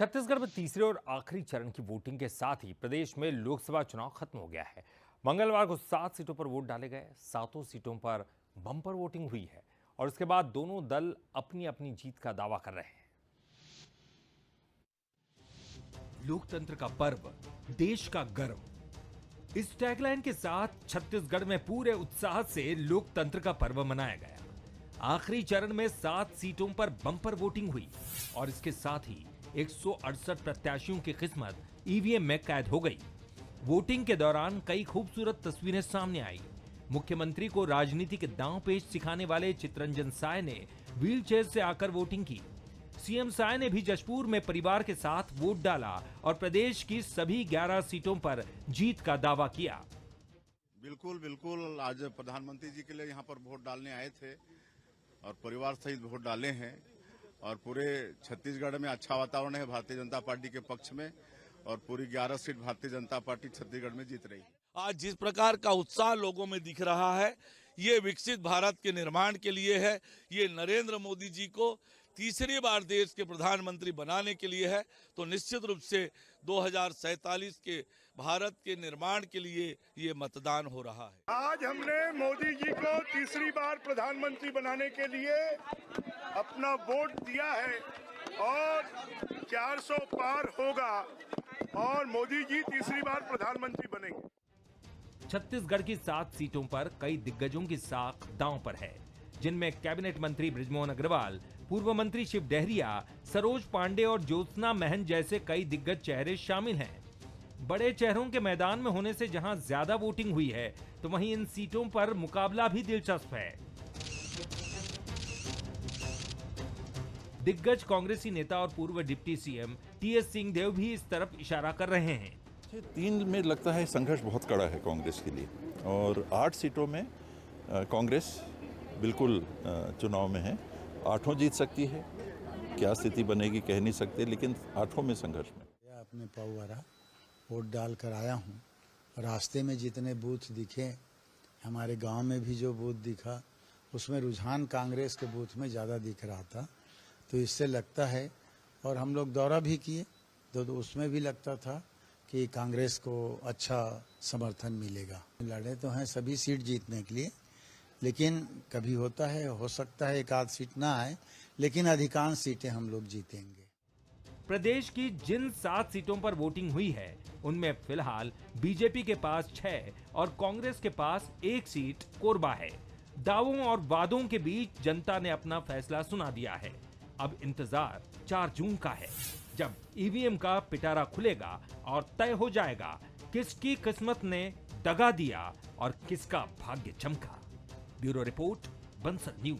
छत्तीसगढ़ में तीसरे और आखिरी चरण की वोटिंग के साथ ही प्रदेश में लोकसभा चुनाव खत्म हो गया है। मंगलवार को 7 सीटों पर वोट डाले गए। 7 सीटों पर बम्पर वोटिंग हुई है और इसके बाद दोनों दल अपनी अपनी जीत का दावा कर रहे हैं। लोकतंत्र का पर्व, देश का गर्व, इस टैगलाइन के साथ छत्तीसगढ़ में पूरे उत्साह से लोकतंत्र का पर्व मनाया गया। आखिरी चरण में 7 सीटों पर बम्पर वोटिंग हुई और इसके साथ ही 168 प्रत्याशियों की किस्मत ईवीएम में कैद हो गई। वोटिंग के दौरान कई खूबसूरत तस्वीरें सामने आई। मुख्यमंत्री को राजनीति के दांव पेच सिखाने वाले चितरंजन साय ने व्हीलचेयर से आकर वोटिंग की। सीएम साय ने भी जशपुर में परिवार के साथ वोट डाला और प्रदेश की सभी 11 सीटों पर जीत का दावा किया। बिल्कुल बिल्कुल, आज प्रधानमंत्री जी के लिए यहाँ पर वोट डालने आए थे और परिवार सहित वोट डाले हैं और पूरे छत्तीसगढ़ में अच्छा वातावरण है भारतीय जनता पार्टी के पक्ष में और पूरी 11 सीट भारतीय जनता पार्टी छत्तीसगढ़ में जीत रही है। आज जिस प्रकार का उत्साह लोगों में दिख रहा है, ये विकसित भारत के निर्माण के लिए है। ये नरेंद्र मोदी जी को तीसरी बार देश के प्रधानमंत्री बनाने के लिए है। तो निश्चित रूप से 2047 के भारत के निर्माण के लिए ये मतदान हो रहा है। आज हमने मोदी जी को तीसरी बार प्रधानमंत्री बनाने के लिए अपना वोट दिया है और 400 पार होगा और मोदी जी तीसरी बार प्रधानमंत्री बनेंगे। छत्तीसगढ़ की 7 सीटों पर कई दिग्गजों की साख दांव पर है, जिनमें कैबिनेट मंत्री बृजमोहन अग्रवाल, पूर्व मंत्री शिव डहरिया, सरोज पांडे और ज्योत्सना महंत जैसे कई दिग्गज चेहरे शामिल हैं। बड़े चेहरों के मैदान में होने से जहां ज्यादा वोटिंग हुई है, तो वहीं इन सीटों पर मुकाबला भी दिलचस्प है। दिग्गज कांग्रेसी नेता और पूर्व डिप्टी सीएम टीएस सिंहदेव भी इस तरफ इशारा कर रहे हैं। 3 में लगता है संघर्ष बहुत कड़ा है कांग्रेस के लिए और 8 सीटों में कांग्रेस बिल्कुल चुनाव में है। 8 जीत सकती है, क्या स्थिति बनेगी कह नहीं सकते, लेकिन 8 में संघर्ष में। अपने पौवारा वोट डाल कर आया हूँ। रास्ते में जितने बूथ दिखे, हमारे गांव में भी जो बूथ दिखा, उसमें रुझान कांग्रेस के बूथ में ज़्यादा दिख रहा था। तो इससे लगता है, और हम लोग दौरा भी किए तो उसमें भी लगता था कि कांग्रेस को अच्छा समर्थन मिलेगा। लड़े तो हैं सभी सीट जीतने के लिए, लेकिन कभी होता है, हो सकता है एक आध सीट ना आए, लेकिन अधिकांश सीटें हम लोग जीतेंगे। प्रदेश की जिन 7 सीटों पर वोटिंग हुई है, उनमें फिलहाल बीजेपी के पास 6 और कांग्रेस के पास 1 सीट कोरबा है। दावों और वादों के बीच जनता ने अपना फैसला सुना दिया है। अब इंतजार 4 जून का है, जब ईवीएम का पिटारा खुलेगा और तय हो जाएगा किसकी किस्मत ने दगा दिया और किसका भाग्य चमका। Bureau report, Bansal news.